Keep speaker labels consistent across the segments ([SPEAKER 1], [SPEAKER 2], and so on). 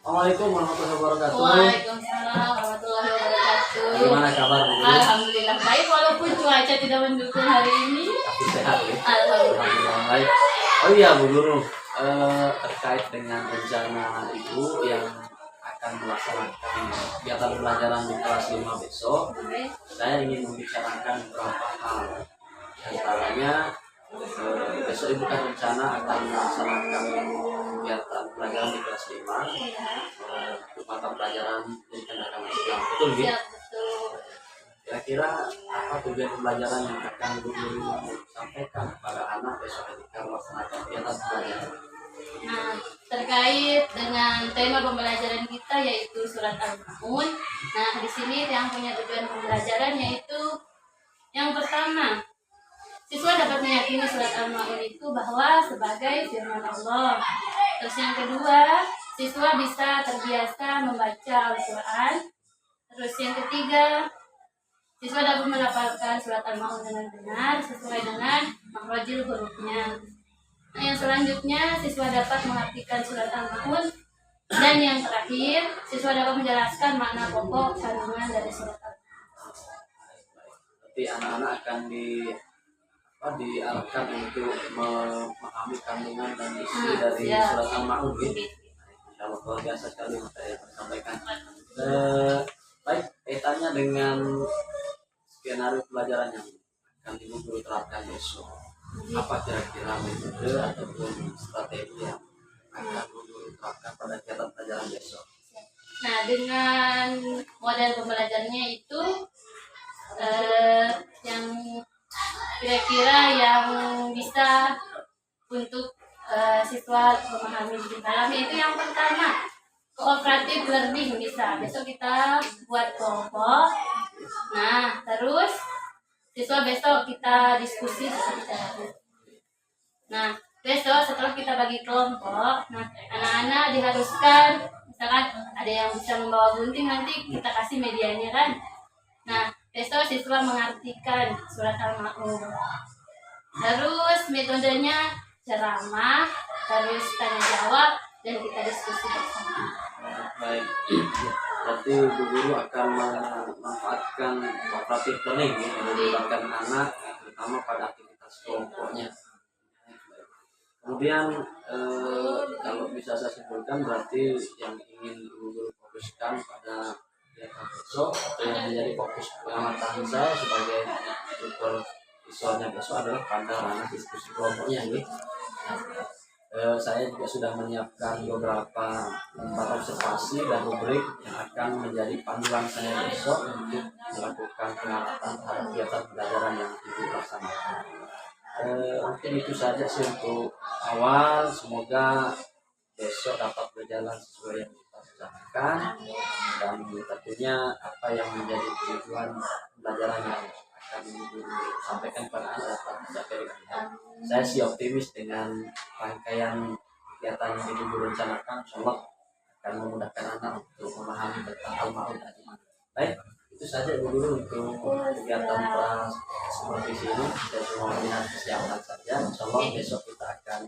[SPEAKER 1] Assalamualaikum warahmatullahi wabarakatuh.
[SPEAKER 2] Waalaikumsalam warahmatullahi wabarakatuh.
[SPEAKER 1] Bagaimana kabar Bu Guru?
[SPEAKER 2] Alhamdulillah baik walaupun cuaca tidak mendukung hari ini.
[SPEAKER 1] Tapi sehat ya?
[SPEAKER 2] Alhamdulillah.
[SPEAKER 1] Baik. Oh iya Bu Guru, terkait dengan rencana Ibu yang akan melaksanakan kegiatan pelajaran di kelas 5 besok, saya ingin membicarakan beberapa hal. Di antaranya, besok Ibu kan rencana akan melaksanakan kegiatan pelajaran di kelas 5 untuk mata pelajaran pendidikan agama Islam. Betul gitu?
[SPEAKER 2] Ya, betul.
[SPEAKER 1] Kira-kira apa tujuan pembelajaran yang akan Ibu Guru sampaikan kepada anak besok ketika melaksanakan kegiatan pelajaran?
[SPEAKER 2] Nah, terkait dengan tema pembelajaran kita yaitu surat Al-Maun. Nah, di sini yang punya tujuan pembelajaran yaitu yang pertama, siswa dapat meyakini surat Al-Maun itu bahwa sebagai firman Allah. Terus yang kedua, siswa bisa terbiasa membaca Al-Quran. Terus yang ketiga, siswa dapat melafalkan surat Al-Maun dengan benar sesuai dengan makhrajul hurufnya. Nah, yang selanjutnya, siswa dapat mengartikan surat Al-Maun. Dan yang terakhir, siswa dapat menjelaskan makna pokok kandungan dari surat Al-Maun.
[SPEAKER 1] Nanti anak-anak akan diarahkan untuk memahami kandungan dan isi dari surat Al-Maun. Kalau luar biasa sekali materi yang disampaikan. Baik, kaitannya dengan skenario pelajaran yang akan Ibu Guru terapkan besok. Apa kira-kira metode ataupun strategi yang akan Ibu Guru terapkan pada kegiatan pelajaran besok?
[SPEAKER 2] Nah, dengan model pembelajarannya itu yang kira-kira yang bisa untuk siswa memahami lebih dalam yaitu yang pertama, cooperative learning bisa. Besok kita buat kelompok. Nah, terus siswa besok kita diskusi seperti tadi. Nah, besok setelah kita bagi kelompok, nah anak-anak diharuskan, misalkan ada yang bisa membawa gunting, nanti kita kasih medianya kan. Nah, besok siswa mengartikan surat Al-Maun. Terus metodenya ceramah, terus tanya jawab, dan kita diskusi bersama.
[SPEAKER 1] Baik, berarti Bu Guru akan memanfaatkan cooperative learning ya, yang melibatkan anak terutama pada aktivitas kelompoknya. Kemudian kalau bisa saya simpulkan berarti yang ingin Bu Guru fokuskan pada kegiatan besok atau yang menjadi fokus pengamatan saya sebagai supervisornya besok adalah pada ranah diskusi kelompoknya ini. Saya juga sudah menyiapkan beberapa lembar observasi dan rubrik yang akan menjadi panduan saya besok untuk melakukan pengamatan terhadap kegiatan pelajaran yang Ibu laksanakan. Mungkin itu saja sih untuk awal. Semoga besok dapat berjalan sesuai yang kita rencanakan dan tentunya apa yang menjadi tujuan pembelajaran yang akan Ibu sampaikan kepada anak dapat tercapai dengan baik. Saya sih optimis dengan rangkaian kegiatan yang Ibu rencanakan, insyaallah akan memudahkan anak untuk memahami tentang Al-Maun. Baik, itu saja Ibu Guru untuk kegiatan kelas supervisi ini. Saya cuma melihat kesiapan saja. Insyaallah besok kita akan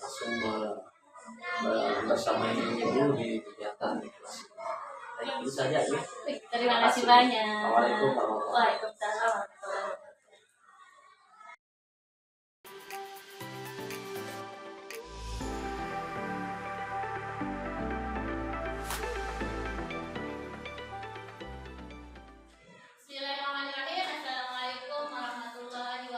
[SPEAKER 1] langsung bersama Ibu Guru di kegiatan di kelas ini. Baik, itu saja ya.
[SPEAKER 2] Terima kasih banyak.
[SPEAKER 1] Assalamualaikum warahmatullahi wabarakatuh.
[SPEAKER 2] Waalaikumsalam. Bismillahirrahmanirrahim. Assalamualaikum warahmatullahi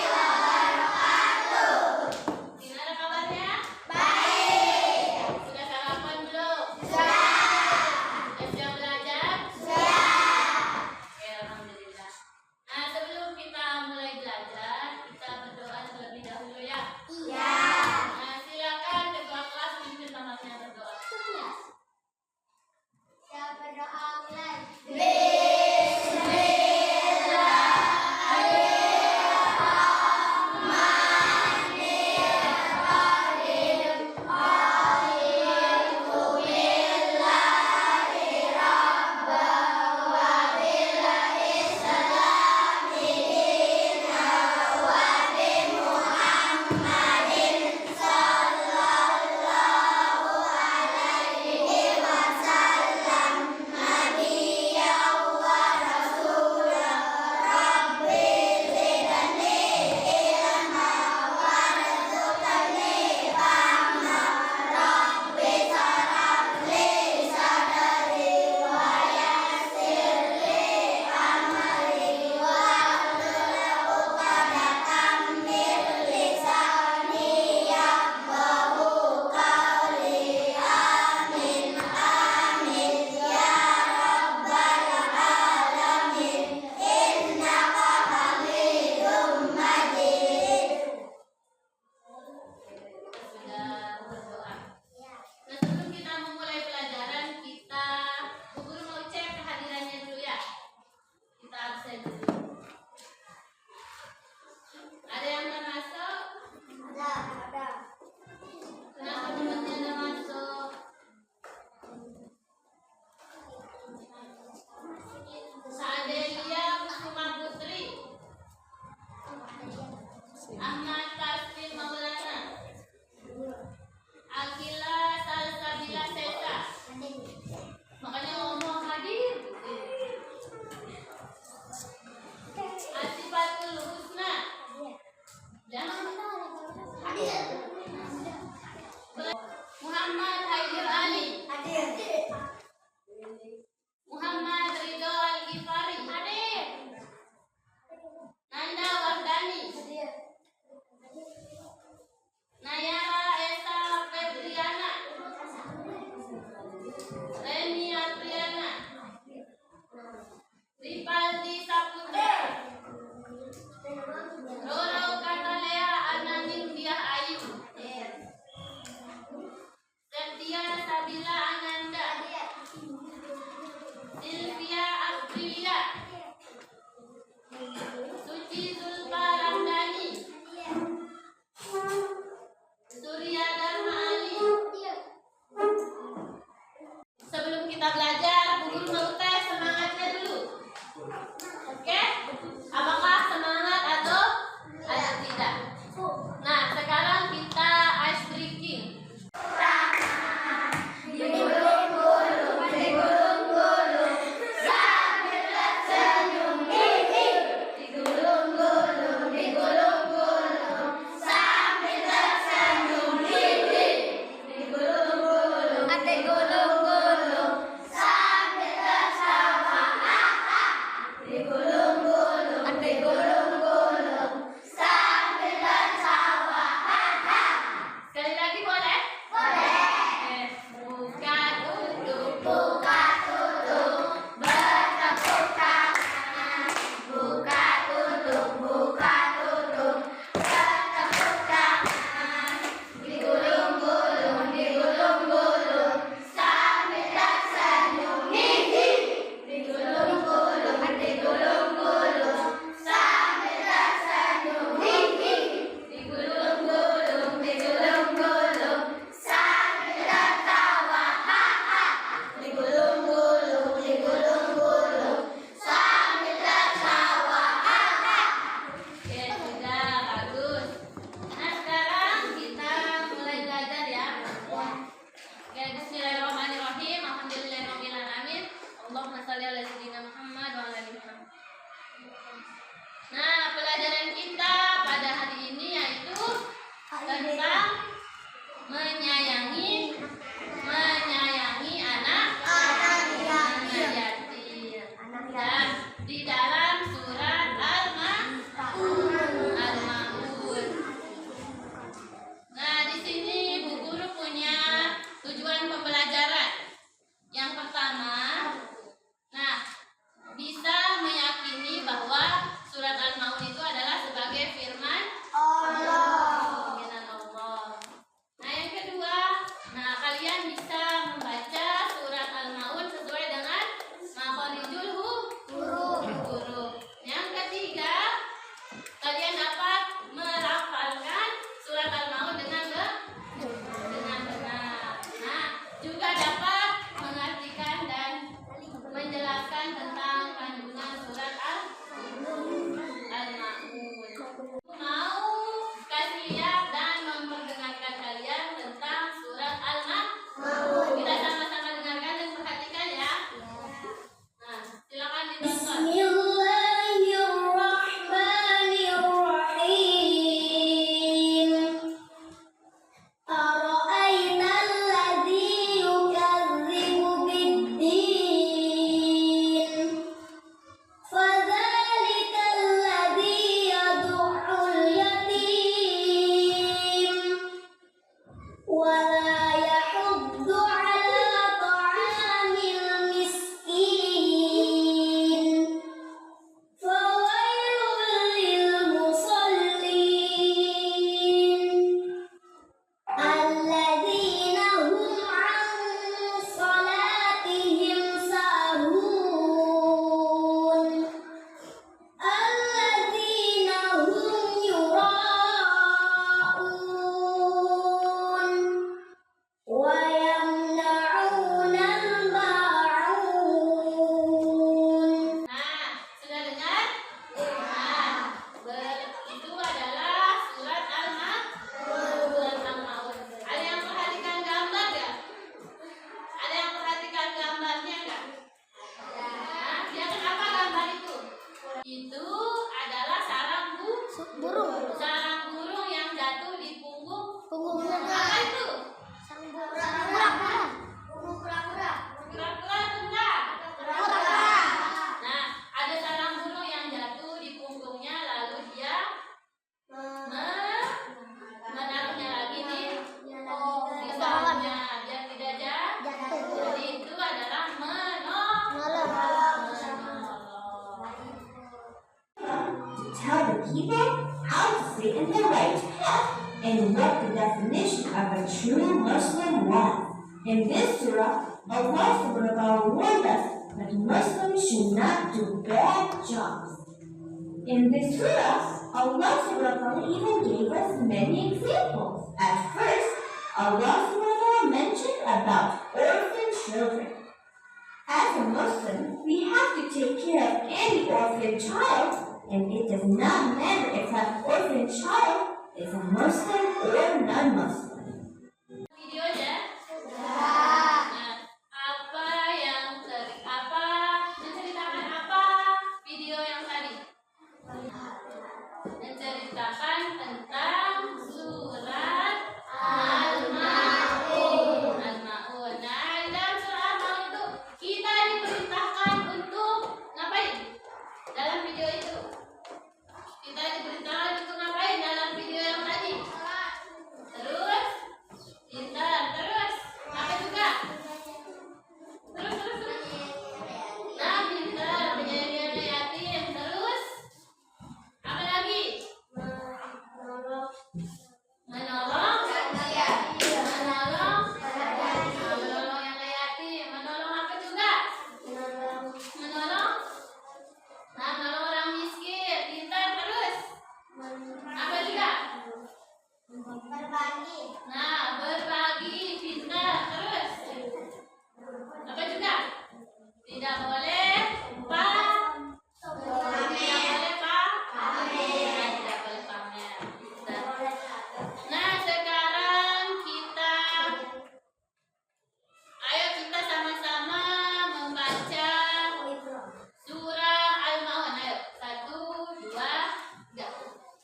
[SPEAKER 2] wabarakatuh. Gimana kabarnya? Baik. Sudah sarapan belum? Sudah. Ripaldi Saputra. Roro Katalea Ananing Diah Ayu. Setia Sabila Ananda. Silvia Aprilia. Suci Zulfa Ramdhani. Surya Dharma Ali. Sebelum kita belajar, Bu Guru mau tes semangatnya dulu. Oke? Apakah semangat atau tidak? Nah, sekarang kita ice breaking. Sekali lagi boleh? Boleh. Buka tutup, bertepuk tangan. Buka tutup, bertepuk tangan. Digulung-gulung, sambil tersenyum, hihi. Digulung-gulung, sambil tersenyum, hihi. Digulung-gulung, sambil tertawa, haha. Digulung-gulung, sambil tertawa, haha. Oke, sudah bagus. Nah, sekarang kita mulai belajar ya. Oke, bismillahirrahmanirrahim. Alhamdulillahirabbil alamin. Allahumma shalli ala sayyidina Muhammad wa ala ali Muhammad. Nah, pelajaran kita pada hari ini yaitu tentang menyayangi anak yatim. Dan di dalam surat Al-Maun. Nah, di sini Bu Guru punya tujuan pembelajaran. Yang pertama, nah, bisa meyakini bahwa surat Al-Maun itu adalah sebagai firman Allah. Nah, yang kedua, nah, kalian bisa membaca surat Al-Maun sesuai dengan makharijul huruf.
[SPEAKER 3] the people how to stay in the right path and what the definition of a true Muslim was. In this surah, Allah subhanahu wa ta'ala warned us that Muslims should not do bad jobs. In this surah, Allah subhanahu wa ta'ala even gave us many examples. At first, Allah subhanahu wa ta'ala mentioned about orphan children. As a Muslim, we have to take care of any orphan child, and it does not matter if that orphan child is a Muslim or non-Muslim.
[SPEAKER 2] Videonya. Nah, apa yang menceritakan apa video yang tadi? Menceritakan tentang surat Al-Maun. Al-Maun. Nah, dalam surat Al-Maun itu kita diperintahkan untuk ngapain? Dalam video itu kita diperintahkan untuk ngapain dalam video yang tadi? Terus pintar, terus apa juga? Terus. Nah, pintar, menyayangi anak yatim, terus apa lagi? Menolong yang yatim, menolong apa juga? Menolong orang miskin, pintar, terus apa juga? Nah, berbagi, pintar, terus apa juga? Tidak boleh lupa. Tidak boleh pamer. Tidak boleh pamer. Nah, sekarang ayo kita sama-sama membaca surah Al-Maun. Ayo, 1, 2, 3.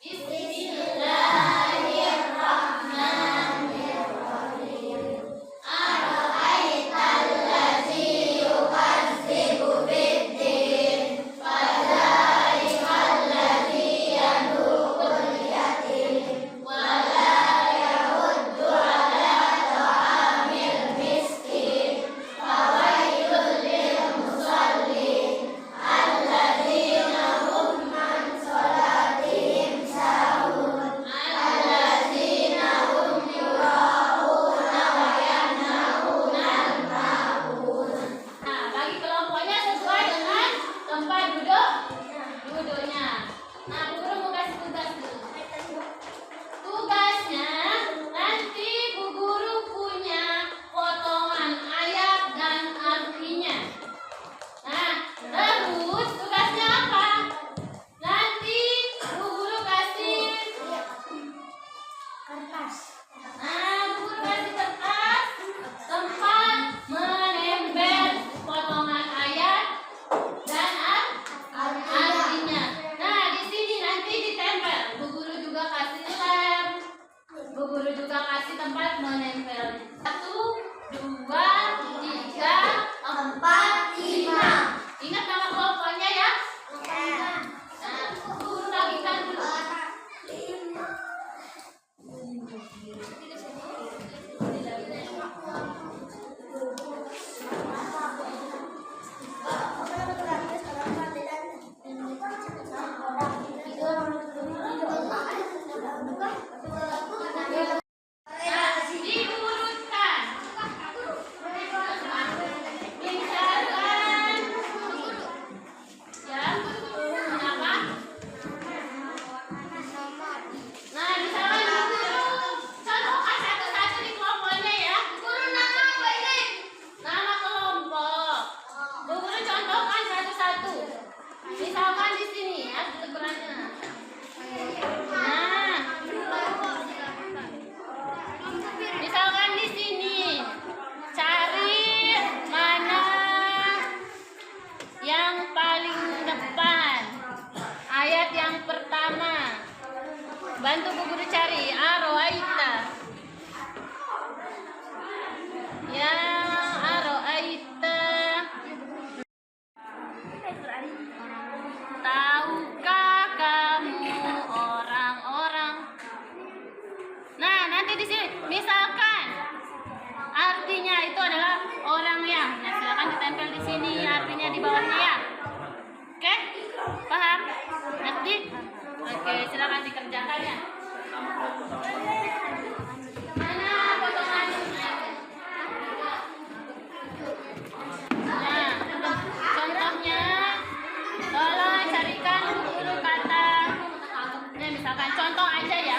[SPEAKER 2] Bismillahirrahmanirrahim. Ara'aital ladzi yukadzibu biddin, fadzalikal ladzi yad'ul yatim, wa la yahuddu ala ta'amil miskin, fawailul lil musallin, alladzina hum an salatihim sahun, alladzina hum yura'una wa yanhauna 'anil ma'ruf. Nah, bagi kelompoknya sesuai dengan tempat duduknya. Nah, Bu Guru mau kasih tugas dulu. Tugasnya nanti Bu Guru punya potongan ayat dan artinya. Nah, terus tugasnya apa? Nanti Bu Guru kasih kertas. Nah, Bu Guru kasih kertas tempat menempel potongan ayat dan artinya. Nah, di sini nanti ditempel. Bu Guru juga kasih lem. Bu Guru juga kasih tempat menempel. 1, 2, 3, 4, 5. Ingat nama kelompoknya ya? Nah, Bu Guru bagikan dulu. Nah, diurutkan. Misalkan ya, kenapa? Nah, misalkan Bu Guru contohkan satu-satu di kelompoknya ya. Guru nama apa ini? Nama kelompok. Bu Guru contohkan satu-satu. Misalkan di sini ya, ukurannya. Nah, misalkan di sini cari mana yang paling depan. Ayat yang pertama. Bantu Bu Guru cari. Aro'aita. Ya, aro'aita. Tahukah kamu orang-orang? Nah, nanti di sini misalkan artinya itu adalah orang yang. Nah, silakan ditempel di sini artinya di bawahnya ya. Oke? Paham? Ngerti? Oke. Misalkan contoh aja ya.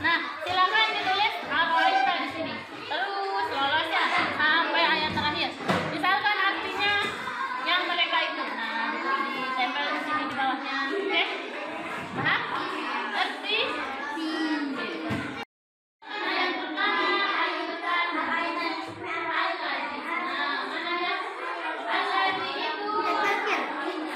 [SPEAKER 2] Nah, silakan ditulis apa di sini. Terus lolos ya sampai ayat terakhir. Misalkan artinya yang mereka itu. Nah, ditempel di sini di bawahnya. Oke? Paham? Ngerti? Nah, yang pertama ayutan highlight. Nah, mana ya? Highlight itu artinya pokoknya artinya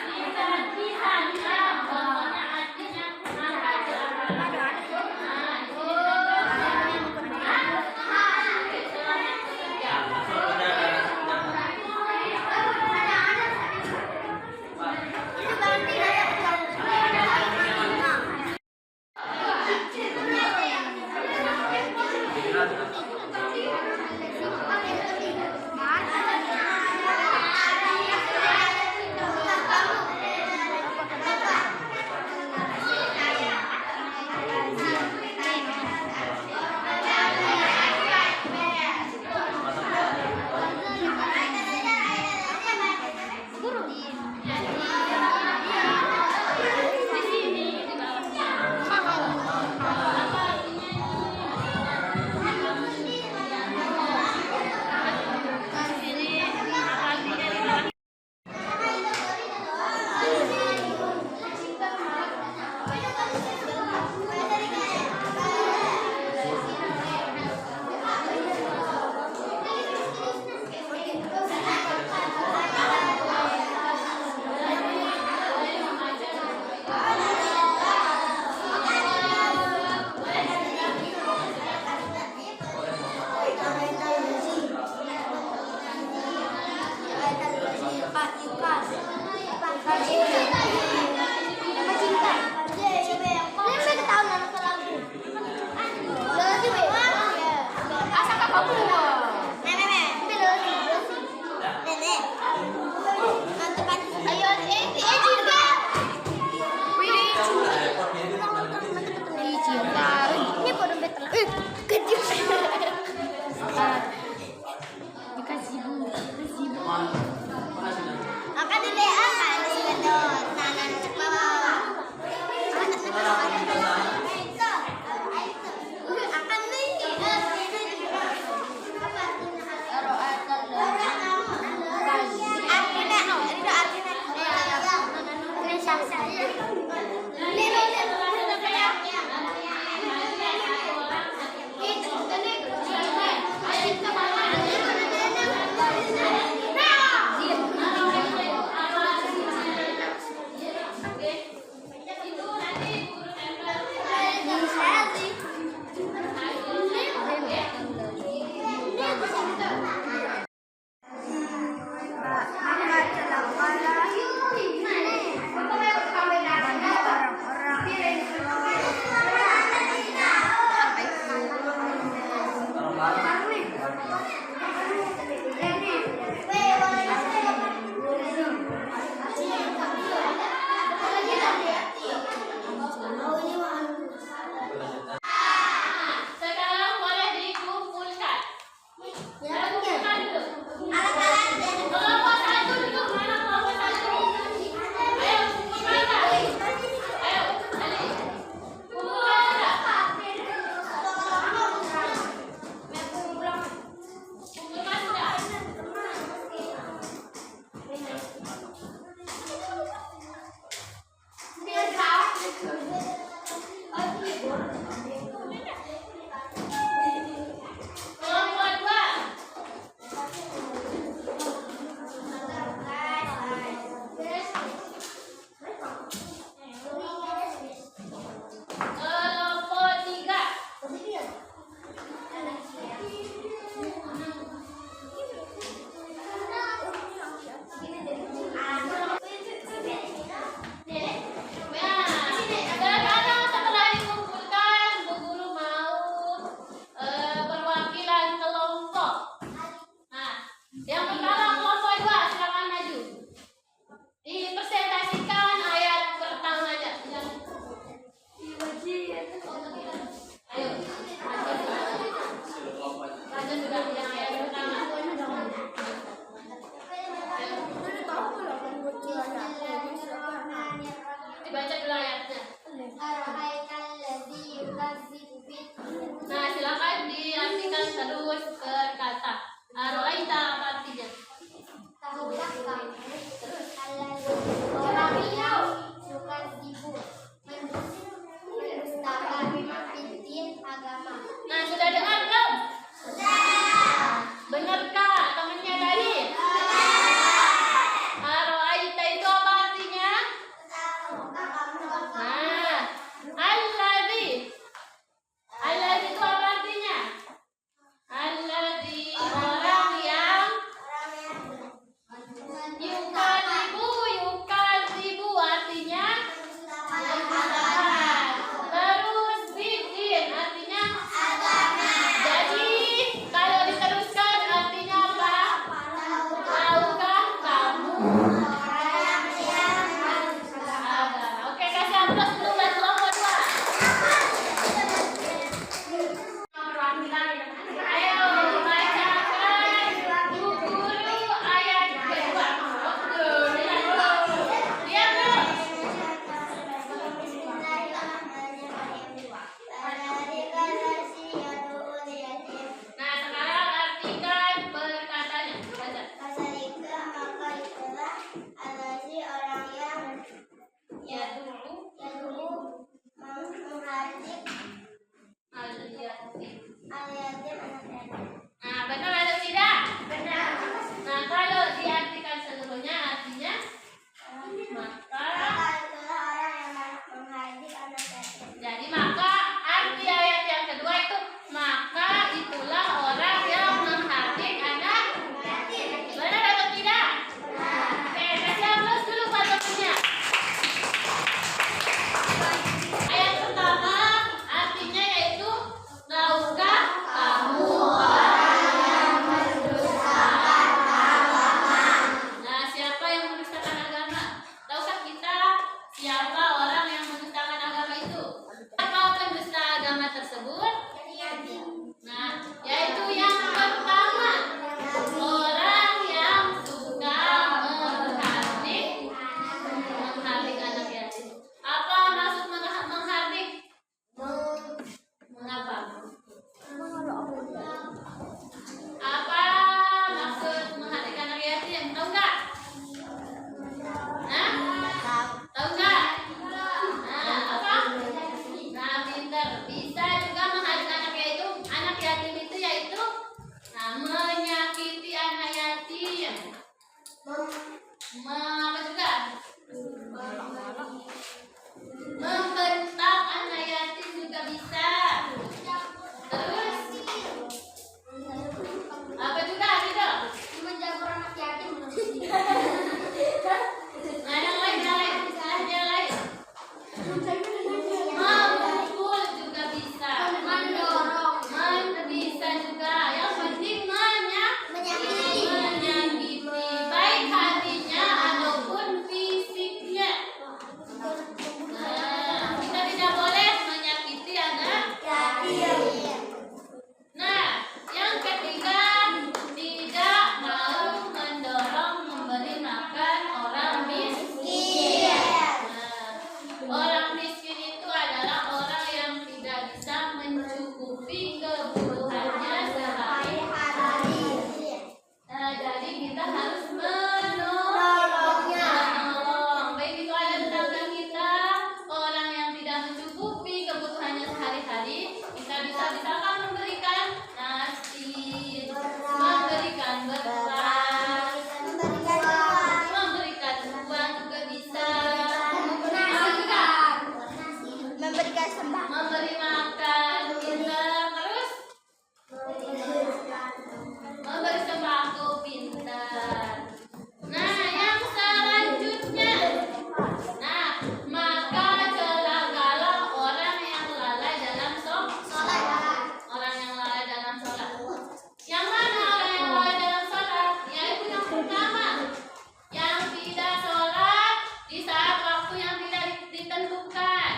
[SPEAKER 2] ditentukan.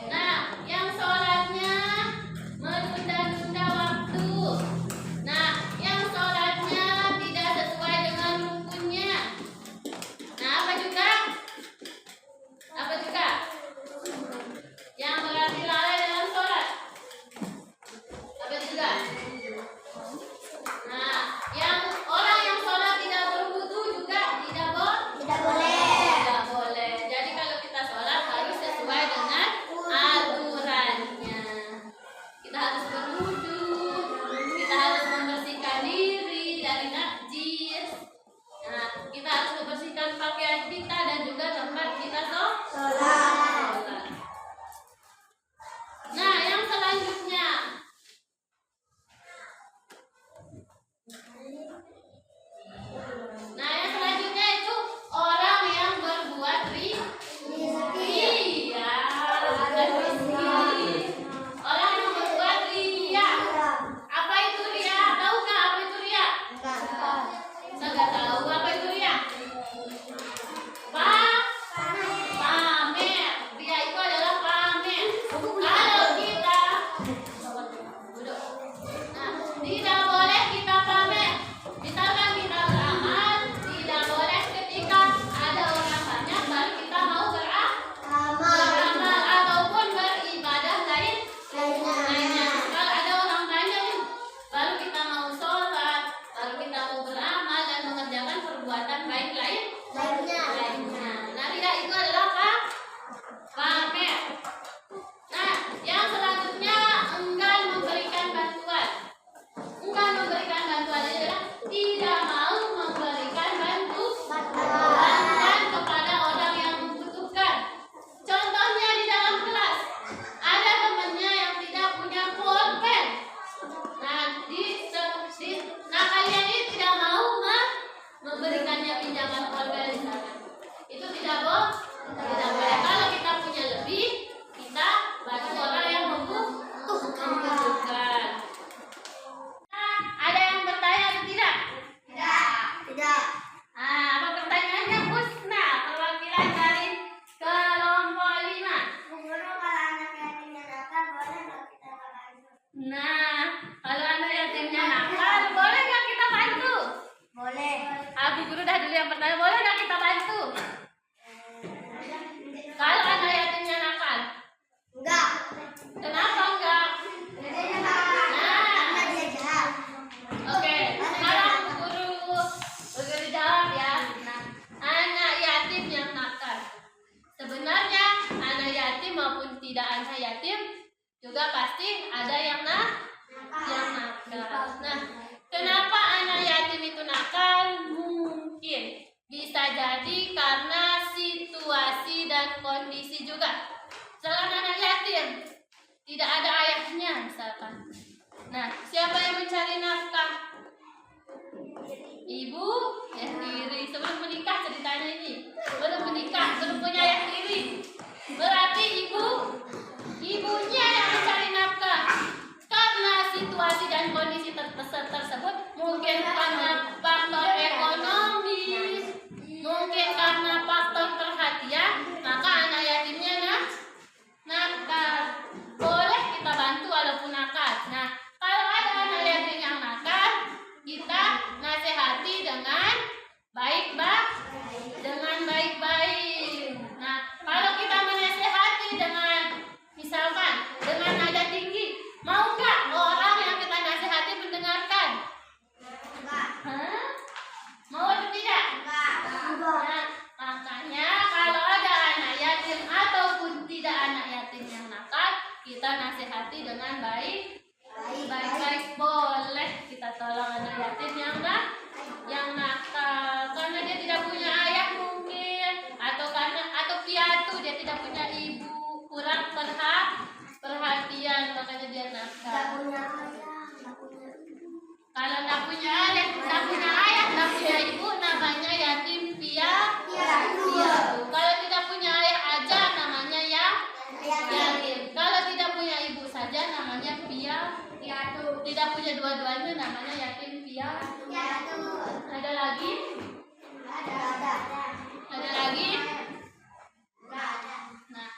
[SPEAKER 2] Nah, yang sholatnya menunda-nunda waktu. Nah, yang sholatnya tidak sesuai dengan rukunnya. Nah, apa juga? Apa juga? Yang berarti lalai dalam sholat. Apa juga? Nah, yang orang yang sholat tidak berwudu juga tidak boleh. Tidak boleh. Jadi kalau kita sholat harus sesuai dengan aturannya. Kita harus berwudu, kita harus membersihkan diri dari najis. Nah, kita harus membersihkan pakaian kita dan juga tempat kita sholat. Nah, yang selanjutnya. Nah, yang selanjutnya itu orang yang berbuat ria. Orang yang berbuat ria. Apa itu ria? Tahu nggak apa itu ria? Nggak tahu apa itu ria? Pamer. Ria itu adalah pamer. Kalau kita duduk. Nah, tidak boleh kita pamer. Misalkan kita beramal, tidak boleh ketika ada orang banyak baru kita mau beramal ataupun beribadah lainnya. Kalau ada orang banyak baru kita mau sholat, baru kita mau beramal dan mengerjakan perbuatan baik lainnya. Nah, tidak itu adalah apa? Pamer. Nah, yang selanjutnya enggan memberikan bantuan. Enggan memberikan bantuan adalah tidak mau memberikan bantuan kepada orang yang membutuhkan. Contohnya di dalam kelas ada temannya yang tidak punya pulpen. Nah, kalian ini tidak mau memberikannya pinjaman pulpen misalkan. Itu tidak boleh. Kalau kita punya lebih, kita bantu orang yang membutuhkan. Nah, ada yang bertanya atau tidak?
[SPEAKER 3] Tidak.
[SPEAKER 2] Apa pertanyaannya, Husna? Perwakilan dari kelompok 5.
[SPEAKER 3] Guru, kalau anak yatimnya nakal, boleh nggak kita bantu?
[SPEAKER 2] Nah, kalau anak yatimnya nakal, boleh nggak kita bantu?
[SPEAKER 3] Boleh.
[SPEAKER 2] Bu Guru dah dulu yang pertanyaan, boleh nggak kita bantu? Kalau anak yatimnya nakal,
[SPEAKER 3] Enggak.
[SPEAKER 2] kenapa enggak?
[SPEAKER 3] Karena dia jahat.
[SPEAKER 2] Oke, sekarang Bu Guru jawab ya. Nah, anak yatim yang nakal. Sebenarnya anak yatim maupun tidak anak yatim juga pasti ada yang nakal. Nah, kenapa anak yatim itu nakal? Mungkin bisa jadi karena situasi dan kondisi juga. Misalkan anak yatim tidak ada ayahnya misalkan. Nah, siapa yang mencari nafkah? Ibu ya sendiri. Sebelum menikah ceritanya ini. Belum menikah, belum punya ayah tiri. Berarti ibunya yang mencari nafkah. Karena situasi dan kondisi tersebut, mungkin karena faktor ekonomi, mungkin karena faktor perhatian, maka anak yatimnya nakal. Boleh kita bantu walaupun nakal. Nah, kalau ada anak yatim yang nakal, kita nasihati dengan baik-baik. Nah, kalau kita menasihati dengan misalkan dengan nada tinggi, mau nggak orang yang kita nasihati mendengarkan? Hah? Mau atau tidak? Nah, makanya kalau ada anak yatim ataupun tidak anak yatim yang nakal, kita nasihati dengan baik-baik. Boleh kita tolong anak yatim yang nakal karena dia tidak punya ayah mungkin, atau piatu, dia tidak punya ibu, kurang perhatian, makanya dia nakal. Kalau nggak punya ayah, nggak punya ibu, namanya yatim piatu. Kalau tidak punya ayah aja, namanya yatim. Kalau tidak punya ibu saja, namanya piatu. Tidak punya dua-duanya, namanya yatim piatu. Ada lagi? Ada lagi? Nah,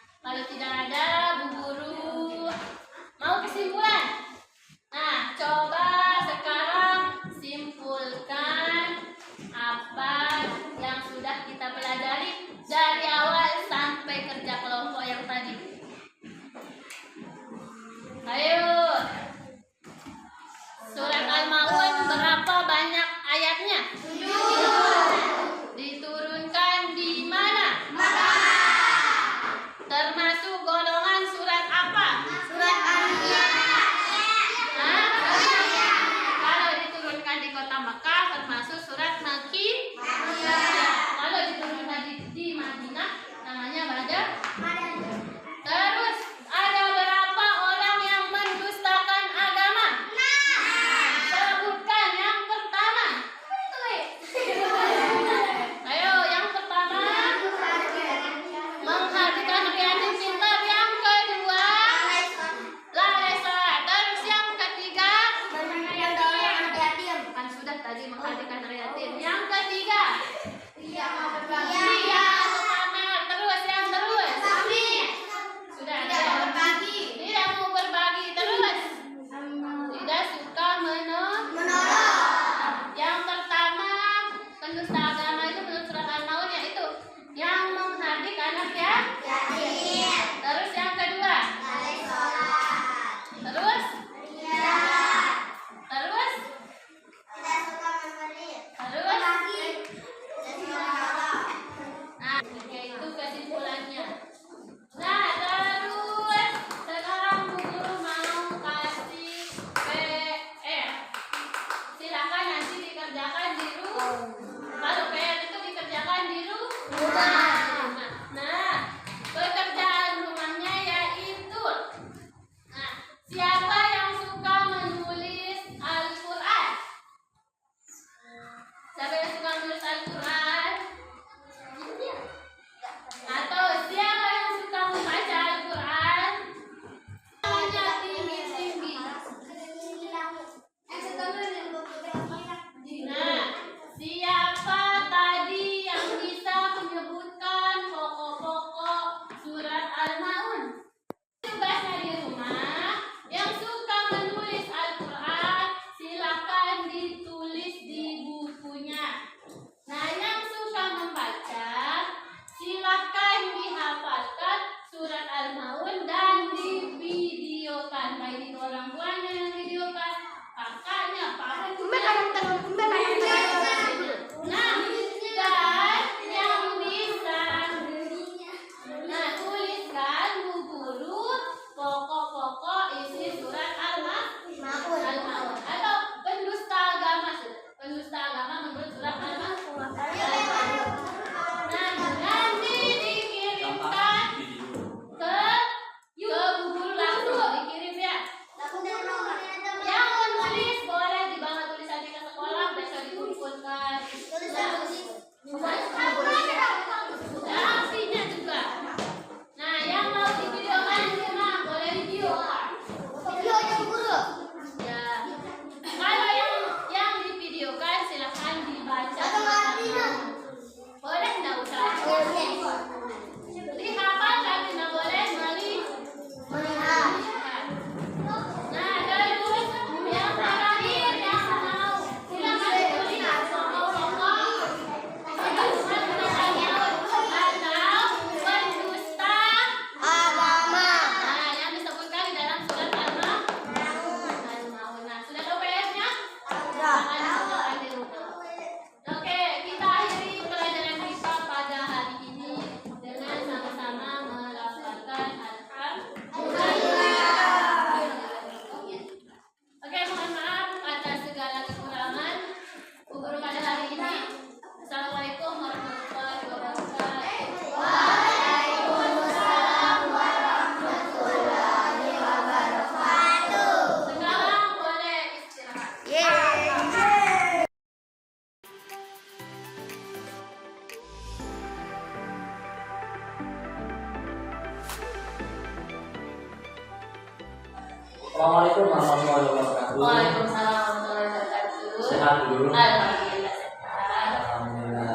[SPEAKER 1] Assalamualaikum warahmatullahi wabarakatuh.
[SPEAKER 2] Waalaikumsalam warahmatullahi wabarakatuh.
[SPEAKER 1] Sehat dulu.
[SPEAKER 2] Alhamdulillah sehat.
[SPEAKER 1] Alhamdulillah.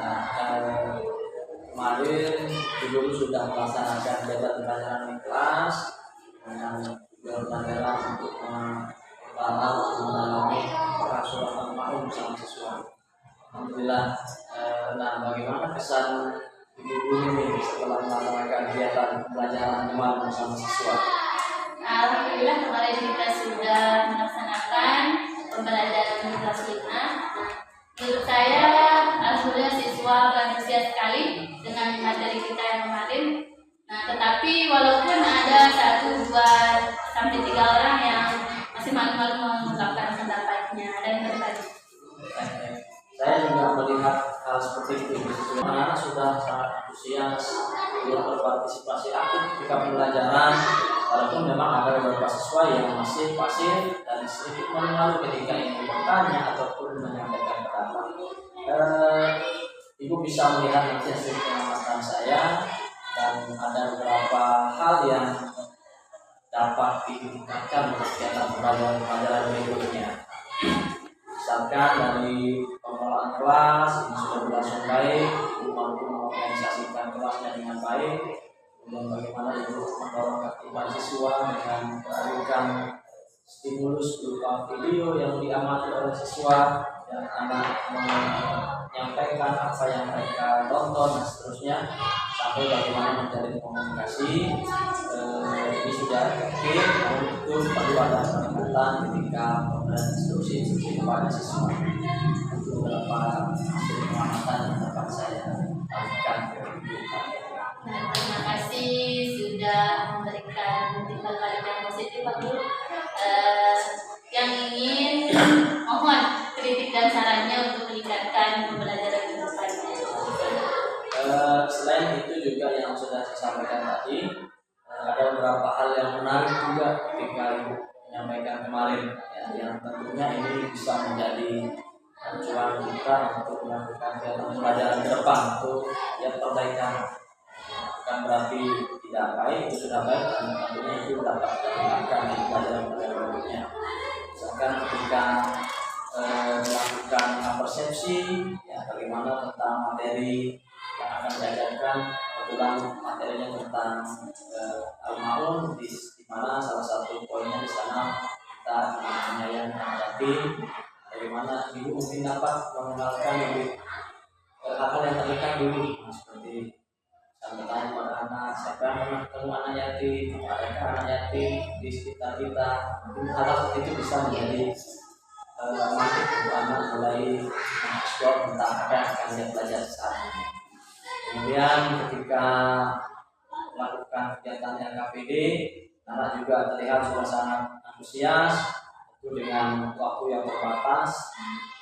[SPEAKER 1] Kemarin Ibu sudah melaksanakan kegiatan pembelajaran di kelas dengan pembelajaran untuk mengalami surat al-ma'un bersama siswa. Alhamdulillah. Nah, bagaimana kesan Ibu ini setelah melaksanakan kegiatan pembelajaran kemarin bersama siswa?
[SPEAKER 2] Alhamdulillah kemarin kita sudah melaksanakan pembelajaran di kelas 5. Menurut saya, alhamdulillah siswa antusias sekali dengan materi kita yang kemarin. Nah, tetapi walaupun ada 1, 2, sampai 3 orang yang masih malu-malu mengungkapkan pendapatnya dan berbagi.
[SPEAKER 1] Saya juga melihat hal seperti itu. Anak-anak sudah sangat antusias, dia berpartisipasi aktif ketika pembelajaran. Walaupun memang ada beberapa siswa yang masih pasif dan sedikit malu-malu ketika ingin bertanya ataupun menyampaikan pendapat. Ibu bisa melihat nanti hasil pengamatan saya dan ada beberapa hal yang dapat ditingkatkan untuk kegiatan pembelajaran berikutnya. Misalkan dari pengelolaan kelas ini sudah berlangsung baik, Ibu mampu mengorganisasikan kelasnya dengan baik. Kemudian bagaimana Ibu mendorong keaktifan siswa dengan memberikan stimulus berupa video yang diamati oleh siswa dan anak menyampaikan apa yang mereka tonton dan seterusnya, sampai bagaimana menjalin komunikasi. Ini sudah efektif, namun itu perlu ada peningkatan ketika pemberian instruksi kepada siswa. Itu beberapa hasil pengamatan yang dapat saya bagikan ke Ibu.
[SPEAKER 2] Nah, terima kasih sudah memberikan timbal balik yang positif, Pak Guru. Yang ingin mohon kritik dan sarannya untuk meningkatkan pembelajaran ke depannya.
[SPEAKER 1] Selain itu juga yang sudah saya sampaikan tadi, ada beberapa hal yang menarik juga ketika Ibu menyampaikan kemarin, ya, yang tentunya ini bisa menjadi acuan kita untuk melakukan kegiatan pembelajaran ke depan untuk ya perbaikan. Bukan berarti tidak baik, itu sudah baik dan tentunya itu dapat dilakukan di pelajaran berikutnya. Misalkan ketika melakukan persepsi, ya bagaimana tentang materi yang akan diajarkan. Kebetulan materinya tentang al-ma'un, di mana salah satu poinnya di sana kita yang menghadapi bagaimana Ibu mungkin dapat mengenalkan lebih hal-hal yang terdekat dulu, seperti bertanya pada anak, siapa yang pernah ketemu anak yatim, adakah anak yatim di sekitar kita. Hal seperti itu bisa menjadi motif untuk anak mulai mengeksplor tentang apa yang akan dia pelajari saat ini. Kemudian ketika melakukan kegiatan LKPD, anak juga terlihat sudah sangat antusias. Itu dengan waktu yang terbatas,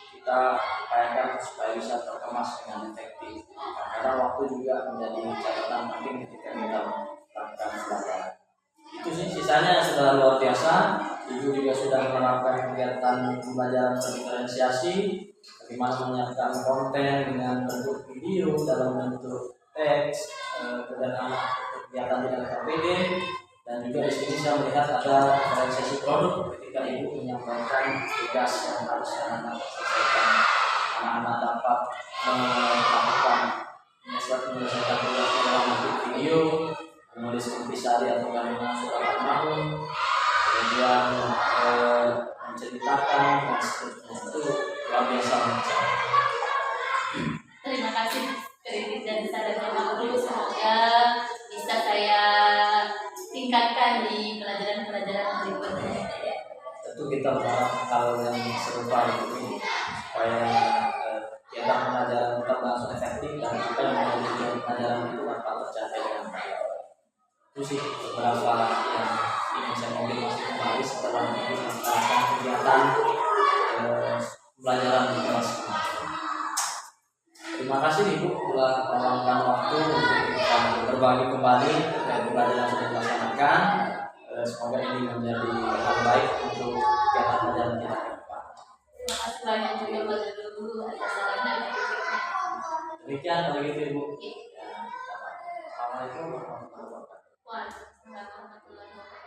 [SPEAKER 1] kita upayakan supaya bisa terkemas dengan efektif. Karena waktu juga menjadi catatan penting ketika kita melakukan pembelajaran. Itu sih, sisanya sudah luar biasa. Ibu juga sudah menerapkan kegiatan pembelajaran berdiferensiasi, bagaimana menyiapkan konten dengan bentuk video dalam bentuk teks, kemudian anak kegiatan di LKPD, dan juga di sini saya melihat ada diferensiasi produk ketika Ibu menyampaikan tugas yang harus anak-anak selesaikan. Anak-anak dapat melakukan menyelesaikan tugasnya dalam bentuk video, menulis intisari atau gabungan surat al-ma'un, kemudian menceritakan dan seterusnya. Itu luar biasa menurut saya.
[SPEAKER 2] Terima kasih kritik dan sarannya Pak Guru. Semoga bisa saya tingkatkan di pelajaran-pelajaran berikutnya.
[SPEAKER 1] Tentu kita berharap hal yang serupa itu supaya kegiatan pembelajaran tetap berlangsung efektif dan apa yang menjadi tujuan pembelajaran itu dapat tercapai dengan baik. Itu sih beberapa yang ingin saya konfirmasi kembali setelah melaksanakan kegiatan pembelajaran di kelas. Terima kasih Ibu telah meluangkan waktu untuk kita berbagi kembali terkait pembelajaran yang sudah dilaksanakan. Semoga ini menjadi hal baik untuk kegiatan pelajaran kita ke depan.
[SPEAKER 2] Terima kasih banyak juga Pak Guru atas saran dan kritiknya.
[SPEAKER 1] Demikian kalau gitu Ibu.
[SPEAKER 2] Iya.
[SPEAKER 1] Ya, Assalamualaikum warahmatullahi wabarakatuh.
[SPEAKER 2] Waalaikumsalam warahmatullahi wabarakatuh.